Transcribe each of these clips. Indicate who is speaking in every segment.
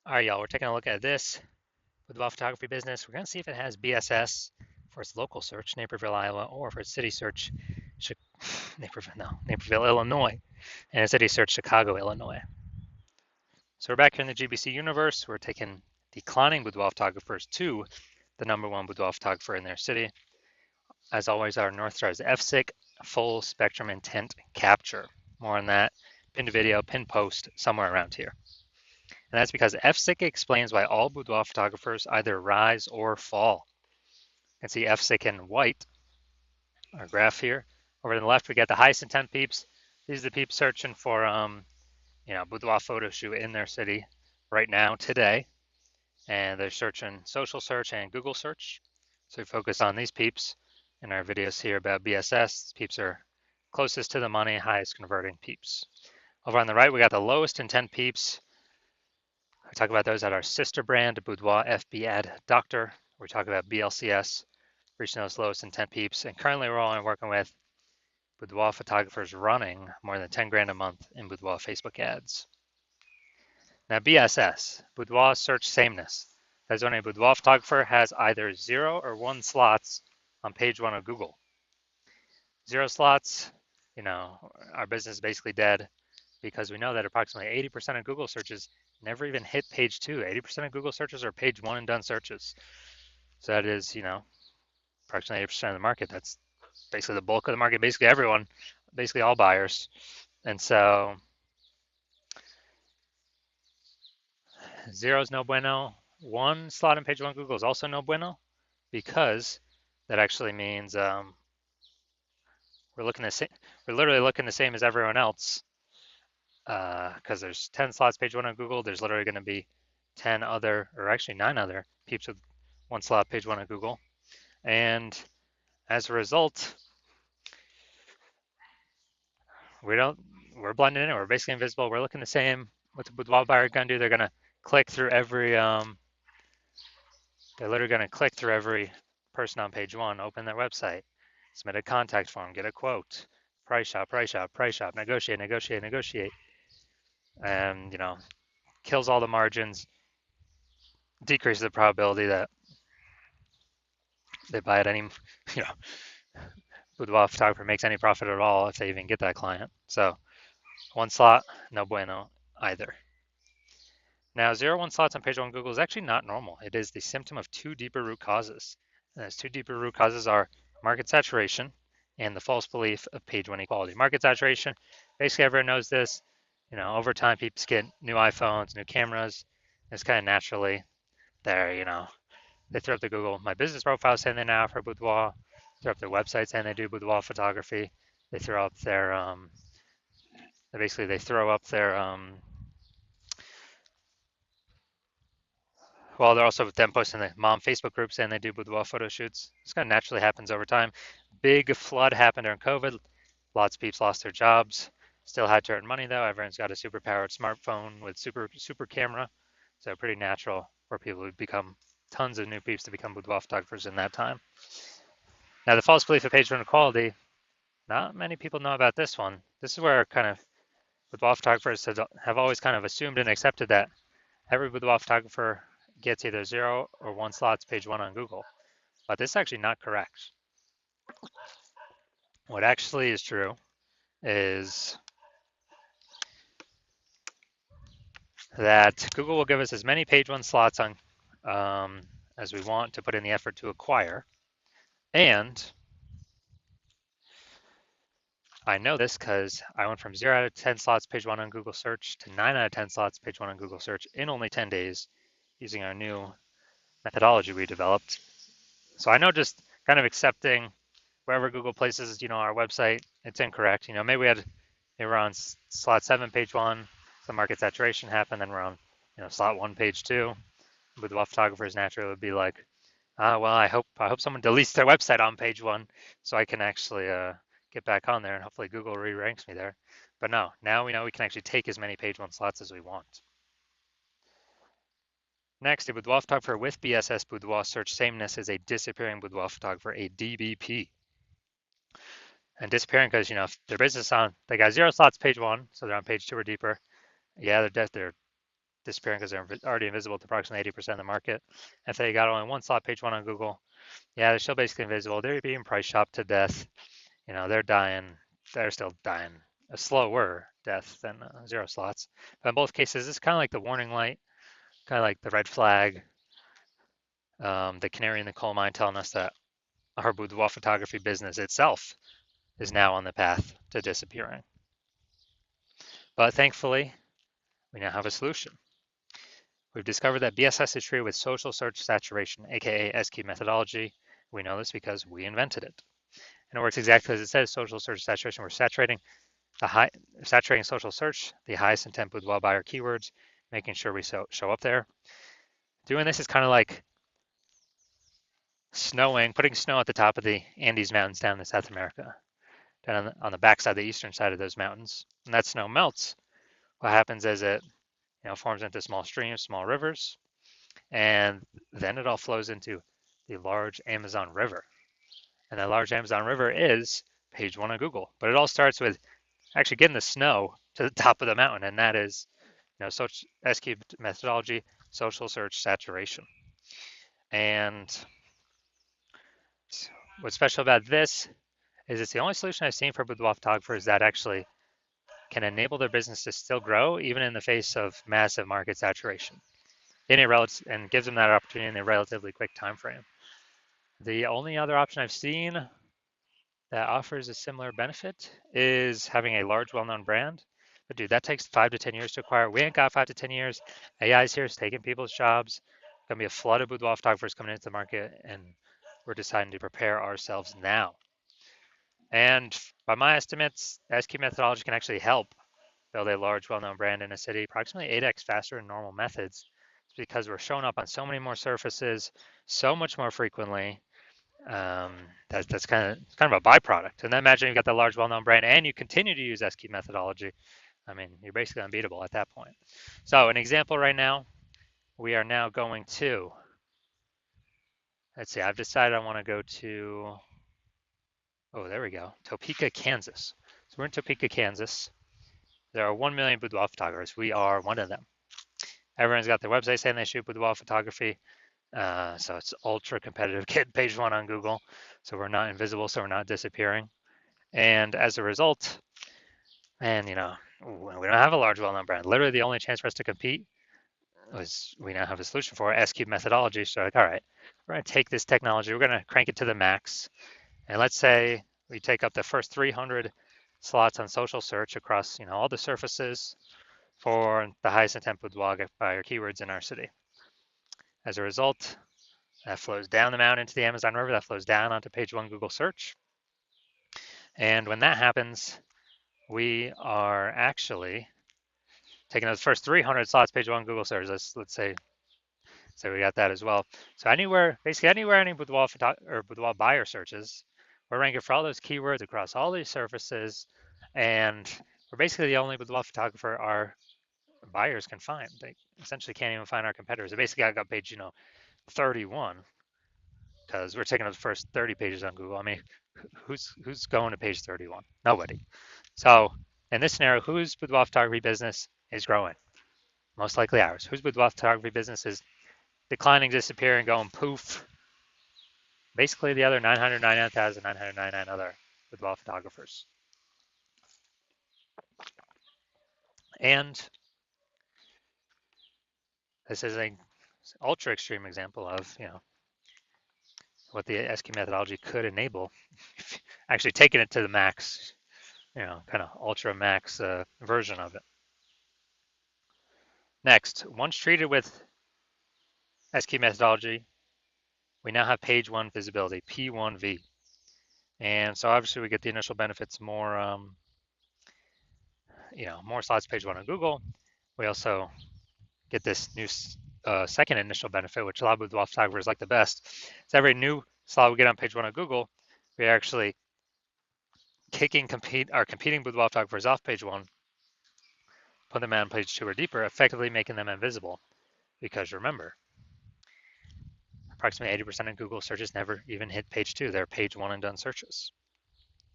Speaker 1: All right, y'all, we're taking a look at this boudoir photography business. We're going to see if it has BSS for its local search, Naperville, Iowa, or for its city search, Naperville, Illinois, and its city search, Chicago, Illinois. So we're back here in the GBC universe. We're taking declining boudoir photographers to the #1 boudoir photographer in their city. As always, our North Star is FSIC, full spectrum intent capture. More on that, pinned video, pinned post, somewhere around here. And that's because FSIC explains why all boudoir photographers either rise or fall. You can see FSIC in white, our graph here. Over to the left, we got the highest intent peeps. These are the peeps searching for, boudoir photo shoot in their city right now, today. And they're searching social search and Google search. So we focus on these peeps in our videos here about BSS. Peeps are closest to the money, highest converting peeps. Over on the right, we got the lowest intent peeps. We talk about those at our sister brand, Boudoir FB Ad Doctor. We talk about BLCS, reaching those lowest intent peeps. And currently we're only working with boudoir photographers running more than 10 grand a month in boudoir Facebook ads. Now BSS, boudoir search sameness. That's when a boudoir photographer has either 0 or 1 slots on page 1 of Google. 0 slots, our business is basically dead because we know that approximately 80% of Google searches never even hit page 2. 80% of Google searches are page 1 and done searches. So that is, approximately 80% of the market. That's basically the bulk of the market, basically everyone, basically all buyers. And so 0 is no bueno. 1 slot on page 1 Google is also no bueno because that actually means we're literally looking the same as everyone else because there's 10 slots page 1 on Google. There's literally going to be 9 other peeps with 1 slot page 1 on Google. And as a result, we're blending in. We're basically invisible. We're looking the same. What the boudoir buyer going to do? They're going to click through every. They're literally going to click through every person on page 1, open their website, submit a contact form, get a quote, price shop, negotiate, and kills all the margins, decreases the probability that they buy at any, boudoir photographer makes any profit at all if they even get that client. So 1 slot, no bueno either. Now 0-1 slots on page 1 Google is actually not normal. It is the symptom of 2 deeper root causes. And those 2 deeper root causes are market saturation and the false belief of page 1 equality. Market saturation, basically everyone knows this. Over time people get new iPhones, new cameras. It's kind of naturally there, they throw up the Google My Business profile saying they now offer boudoir, throw up their website saying they do boudoir photography. They throw up their well, they're also then posting the mom Facebook group saying they do boudoir photo shoots. This kind of naturally happens over time. Big flood happened during COVID. Lots of peeps lost their jobs. Still had to earn money though. Everyone's got a super powered smartphone with super camera. So pretty natural for people who become tons of new peeps to become boudoir photographers in that time. Now the false belief of page 1 equality, not many people know about this one. This is where kind of boudoir photographers have always kind of assumed and accepted that every boudoir photographer gets either 0 or 1 slots page 1 on Google. But this is actually not correct. What actually is true is that Google will give us as many page 1 slots on as we want to put in the effort to acquire. And I know this because I went from 0 out of 10 slots page 1 on Google search to 9 out of 10 slots page 1 on Google search in only 10 days using our new methodology we developed. So I know just kind of accepting wherever Google places, our website, it's incorrect. Maybe we're on slot 7, page 1, some market saturation happened, then we're on, slot 1, page 2. Boudoir photographers naturally would be like, well, I hope someone deletes their website on page 1 so I can actually get back on there and hopefully Google re-ranks me there. But no, now we know we can actually take as many page 1 slots as we want. Next, a boudoir photographer with BSS boudoir search sameness is a disappearing boudoir photographer, a DBP. And disappearing because, if their business they got 0 slots page 1, so they're on page 2 or deeper. Yeah, they're disappearing because they're already invisible to approximately 80% of the market. If they got only one slot page one on Google, yeah, they're still basically invisible. They're being price shopped to death. They're dying. They're still dying a slower death than zero slots. But in both cases, it's kind of like the warning light, kind of like the red flag, the canary in the coal mine telling us that our boudoir photography business itself is now on the path to disappearing. But thankfully, we now have a solution. We've discovered that BSS is treated with social search saturation, aka SQ methodology. We know this because we invented it. And it works exactly as it says, social search saturation. We're saturating social search, the highest intent boudoir buyer keywords, making sure we show up there. Doing this is kind of like putting snow at the top of the Andes Mountains down in South America, down on the backside, the eastern side of those mountains. And that snow melts. What happens is it forms into small streams, small rivers, and then it all flows into the large Amazon River. And that large Amazon River is page one on Google. But it all starts with actually getting the snow to the top of the mountain, and that is SQ methodology, social search saturation. And what's special about this is it's the only solution I've seen for boudoir photographers that actually can enable their business to still grow even in the face of massive market saturation and gives them that opportunity in a relatively quick time frame. The only other option I've seen that offers a similar benefit is having a large, well-known brand. But dude, that takes 5 to 10 years to acquire. We ain't got 5 to 10 years. AI's here, it's taking people's jobs. Gonna be a flood of boudoir photographers coming into the market, and we're deciding to prepare ourselves now. And by my estimates, SQ methodology can actually help build a large, well-known brand in a city approximately 8x faster than normal methods. It's because we're showing up on so many more surfaces, so much more frequently. That's kind of a byproduct. And then imagine you've got the large, well-known brand, and you continue to use SQ methodology. I mean, you're basically unbeatable at that point. So an example right now, we are now going to, let's see, I've decided I want to go to, oh, there we go, Topeka, Kansas. So we're in Topeka, Kansas. There are 1 million boudoir photographers. We are one of them. Everyone's got their website saying they shoot boudoir photography. So it's ultra competitive. Get page one on Google. So we're not invisible, so we're not disappearing. And as a result, man, we don't have a large, well-known brand. Literally, the only chance for us to compete was we now have a solution for it, SQ methodology. So like, all right, we're going to take this technology, we're going to crank it to the max. And let's say we take up the first 300 slots on social search across, all the surfaces for the highest intent boudoir buyer keywords in our city. As a result, that flows down the mountain into the Amazon River, that flows down onto page one Google search. And when that happens, we are actually taking those first 300 slots page one Google search. Let's say we got that as well. So basically anywhere any boudoir buyer searches, we're ranking for all those keywords across all these surfaces, and we're basically the only boudoir photographer our buyers can find. They essentially can't even find our competitors. They basically got page 31 because we're taking up the first 30 pages on Google. I mean, who's going to page 31? Nobody. So in this scenario, whose boudoir photography business is growing? Most likely ours. Whose boudoir photography business is declining, disappearing, going poof? Basically the other 999,999 other boudoir photographers. And this is an ultra extreme example of, what the SQ methodology could enable. Actually taking it to the max, kind of ultra max version of it. Next, once treated with SQ methodology, we now have page one visibility, P1V. And so obviously we get the initial benefits, more, more slots page one on Google. We also get this new second initial benefit, which a lot of boudoir photographers like the best. It's every new slot we get on page one on Google, we are actually kicking our competing boudoir photographers off page one, put them on page two or deeper, effectively making them invisible. Because remember, approximately 80% of Google searches never even hit page two. They're page one and done searches.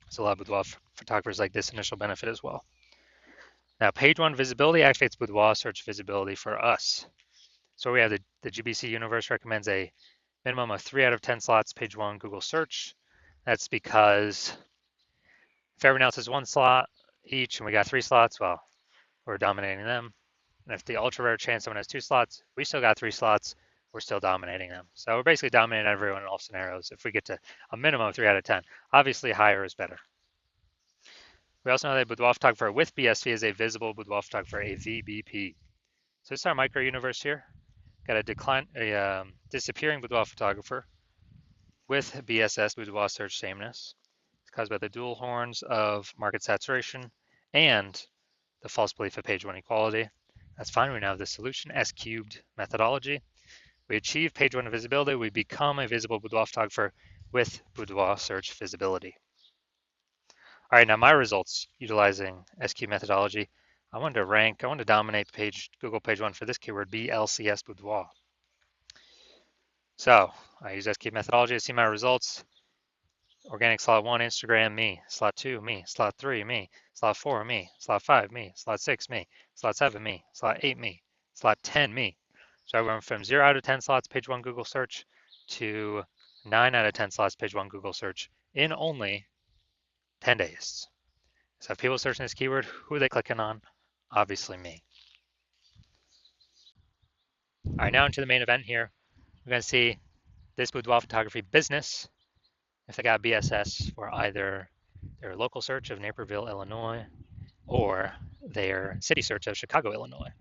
Speaker 1: So a lot of boudoir photographers like this initial benefit as well. Now, page one visibility activates Boudoir search visibility for us. So we have the GBC universe recommends a minimum of 3 out of 10 slots page one Google search. That's because if everyone else has 1 slot each and we got 3 slots, well, we're dominating them. And if the ultra rare chance someone has 2 slots, we still got 3 slots, we're still dominating them. So we're basically dominating everyone in all scenarios if we get to a minimum of 3 out of 10. Obviously, higher is better. We also know that Boudoir photographer with BSV is a visible Boudoir photographer, a VBP. So this is our micro universe here. Got a disappearing boudoir photographer with BSS, boudoir search sameness. It's caused by the dual horns of market saturation and the false belief of page one equality. That's fine. We now have the solution, S cubed methodology. We achieve page one visibility. We become a visible boudoir photographer with boudoir search visibility. All right, now my results utilizing S cubed methodology. I wanted to dominate Google page one for this keyword, BLCS boudoir. So I use SQ methodology to see my results. Organic slot 1, Instagram, me. Slot 2, me. Slot 3, me. Slot 4, me. Slot 5, me. Slot 6, me. Slot 7, me. Slot 8, me. Slot 10, me. So I went from 0 out of 10 slots page 1 Google search to 9 out of 10 slots page 1 Google search in only 10 days. So if people searching this keyword, who are they clicking on? Obviously me. All right, now into the main event here. We're going to see this boudoir photography business if they got BSS for either their local search of Naperville, Illinois, or their city search of Chicago, Illinois.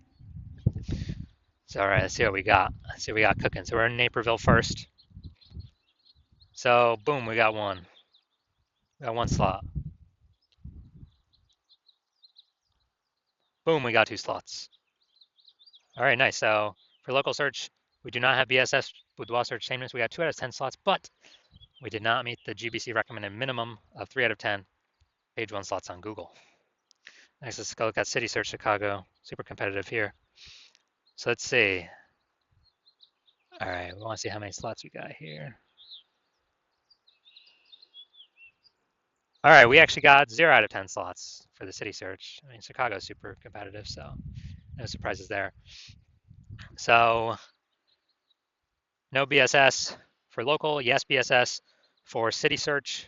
Speaker 1: So all right, let's see what we got. Let's see what we got cooking. So we're in Naperville first. So boom, we got one. We got 1 slot. Boom, we got 2 slots. All right, nice. So for local search, we do not have BSS boudoir search sameness. We got 2 out of 10 slots, but we did not meet the GBC recommended minimum of 3 out of 10 page 1 slots on Google. Next, let's go look at city search Chicago. Super competitive here. So let's see. All right, we want to see how many slots we got here. All right, we actually got 0 out of 10 slots for the city search. I mean, Chicago's super competitive, so no surprises there. So no BSS for local, yes BSS for city search,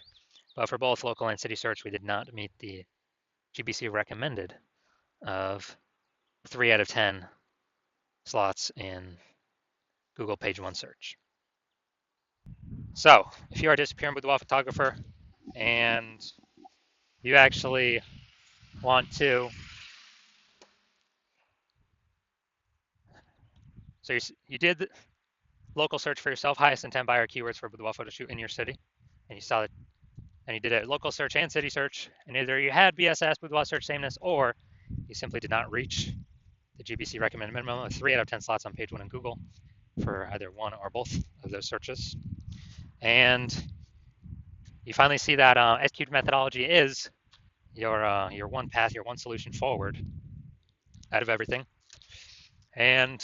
Speaker 1: but for both local and city search, we did not meet the GBC recommended of 3 out of 10 slots in Google page 1 search. So if you are a disappearing boudoir photographer and you actually want to, so you did local search for yourself, highest intent buyer keywords for boudoir photo shoot in your city, and you saw it, and you did a local search and city search, and either you had BSS boudoir search sameness, or you simply did not reach the GBC recommended minimum of 3 out of 10 slots on page 1 in Google for either one or both of those searches. And you finally see that SQ methodology is your one path, your one solution forward out of everything. And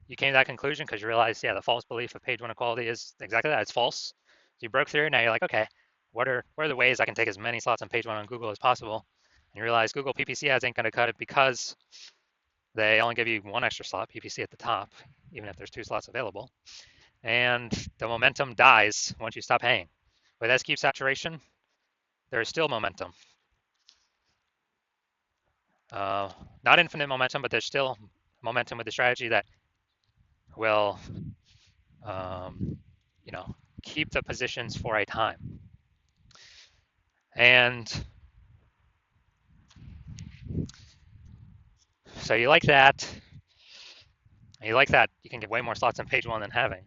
Speaker 1: you came to that conclusion because you realized, yeah, the false belief of page 1 equality is exactly that. It's false. So you broke through. Now you're like, okay, what are the ways I can take as many slots on page 1 on Google as possible? And you realize Google PPC ads ain't going to cut it because they only give you 1 extra slot, PPC at the top, even if there's 2 slots available. And the momentum dies once you stop paying. With SQ saturation, there is still momentum. Not infinite momentum, but there's still momentum with the strategy that will, keep the positions for a time. And so you like that. You can get way more slots on page 1 than having,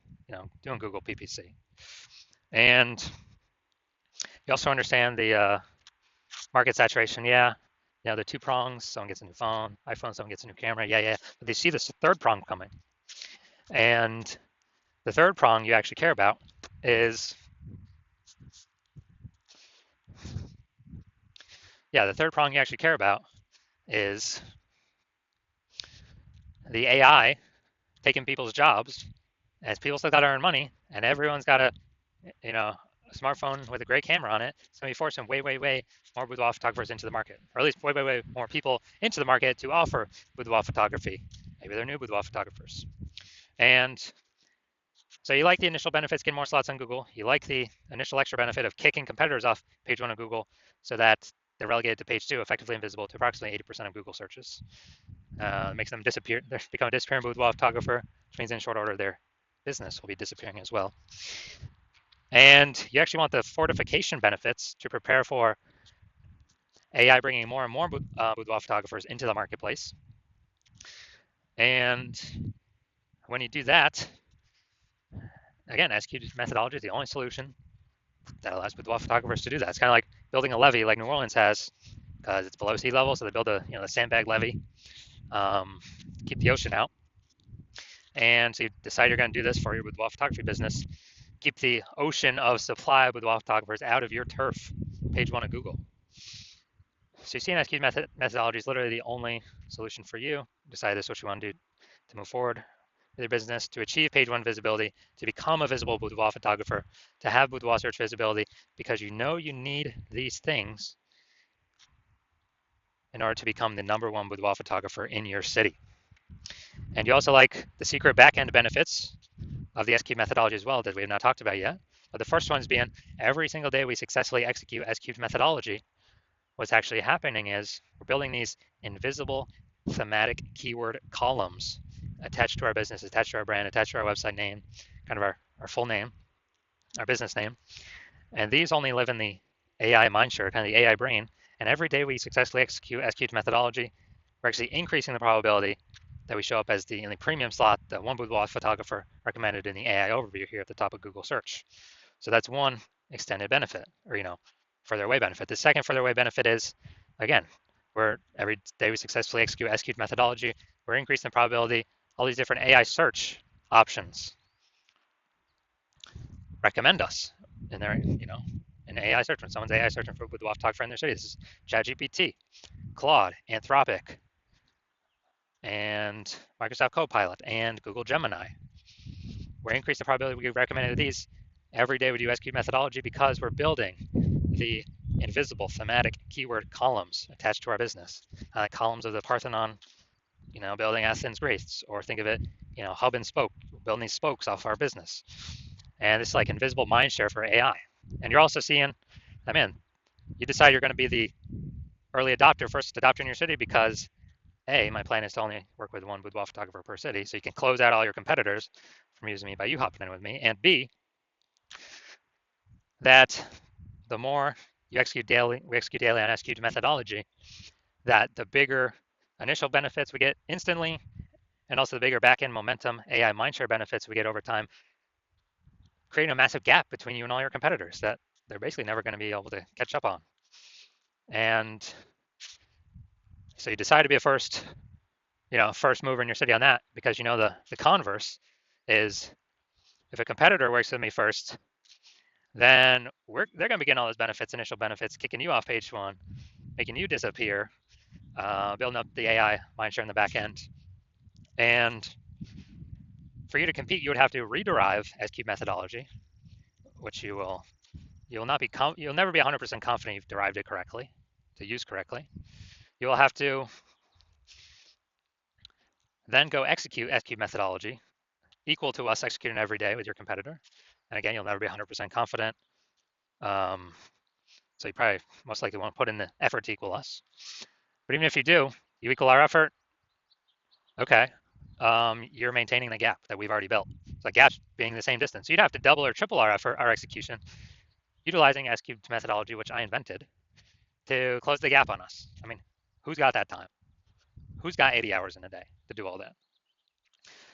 Speaker 1: doing Google PPC. And you also understand the market saturation. Yeah, the 2 prongs, someone gets a new phone, iPhone, someone gets a new camera. Yeah. But they see this 3rd prong coming. And the 3rd prong you actually care about is, the 3rd prong you actually care about is the AI taking people's jobs, as people still got to earn money, and everyone's got to, smartphone with a great camera on it, it's going to be forcing way more boudoir photographers into the market, or at least way more people into the market to offer boudoir photography. Maybe they're new boudoir photographers. And so you like the initial benefits, getting more slots on Google. You like the initial extra benefit of kicking competitors off page 1 of Google so that they're relegated to page 2, effectively invisible to approximately 80% of Google searches. Makes them disappear. They become a disappearing boudoir photographer, which means in short order their business will be disappearing as well. And you actually want the fortification benefits to prepare for AI bringing more and more boudoir photographers into the marketplace. And when you do that, again, executed methodology is the only solution that allows boudoir photographers to do that. It's kind of like building a levee like New Orleans has, because it's below sea level, so they build a the sandbag levee, keep the ocean out. And so you decide you're going to do this for your boudoir photography business. Keep the ocean of supply of boudoir photographers out of your turf, page 1 of Google. So you see, an executed methodology is literally the only solution for you. Decide this is what you want to do to move forward with your business, to achieve page 1 visibility, to become a visible boudoir photographer, to have boudoir search visibility, because you know you need these things in order to become the #1 boudoir photographer in your city. And you also like the secret back-end benefits of the SQ methodology as well that we have not talked about yet. But the first one's being every single day we successfully execute SQ methodology, what's actually happening is we're building these invisible thematic keyword columns attached to our business, attached to our brand, attached to our website name, kind of our full name, our business name. And these only live in the AI mindshare, kind of the AI brain. And every day we successfully execute SQ methodology, we're actually increasing the probability that we show up as in the premium slot, the one boudoir photographer recommended in the AI overview here at the top of Google search. So that's one extended benefit, or further away benefit. The second further away benefit is, again, every day we successfully execute SQ methodology, we're increasing the probability all these different AI search options recommend us in their, in AI search. When someone's AI searching for boudoir photographer in their city, this is ChatGPT, Claude, Anthropic, and Microsoft Copilot, and Google Gemini. We're increasing the probability we get recommended these every day we do SQ methodology because we're building the invisible thematic keyword columns attached to our business. Columns of the Parthenon, building Athens, Greece, or think of it, hub and spoke, building these spokes off our business. And it's like invisible mindshare for AI. And you're also seeing, you decide you're going to be the early adopter, first adopter in your city because A, my plan is to only work with one boudoir photographer per city, so you can close out all your competitors from using me by you hopping in with me. And B, that the more we execute daily on SQ methodology, that the bigger initial benefits we get instantly, and also the bigger back-end momentum AI mindshare benefits we get over time, creating a massive gap between you and all your competitors that they're basically never going to be able to catch up on. And so you decide to be a first mover in your city on that, because the converse is, if a competitor works with me first, then they're going to be getting all those benefits, initial benefits, kicking you off page 1, making you disappear, building up the AI mindshare in the back end. And for you to compete, you would have to rederive SQ methodology, which you'll never be 100% confident you've derived it correctly, to use correctly. You will have to then go execute SQ methodology equal to us executing every day with your competitor. And again, you'll never be 100% confident. So you probably most likely won't put in the effort to equal us. But even if you do, you equal our effort, okay, you're maintaining the gap that we've already built. So the gap being the same distance. So you'd have to double or triple our effort, our execution, utilizing SQ methodology, which I invented, to close the gap on us. Who's got that time? Who's got 80 hours in a day to do all that?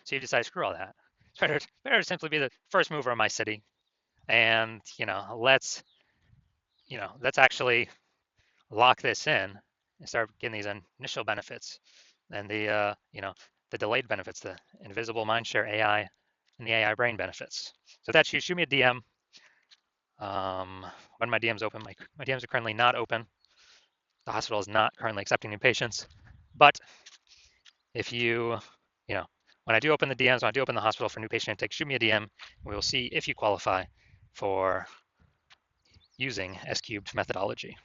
Speaker 1: So you decide, screw all that. It's better to simply be the first mover in my city, and let's actually lock this in and start getting these initial benefits and the delayed benefits, the invisible mindshare AI and the AI brain benefits. So that's you. Shoot me a DM. When my DMs open, my DMs are currently not open. The hospital is not currently accepting new patients, but if you when I do open the DMs, when I do open the hospital for new patient intake, shoot me a DM, and we will see if you qualify for using S-cubed methodology.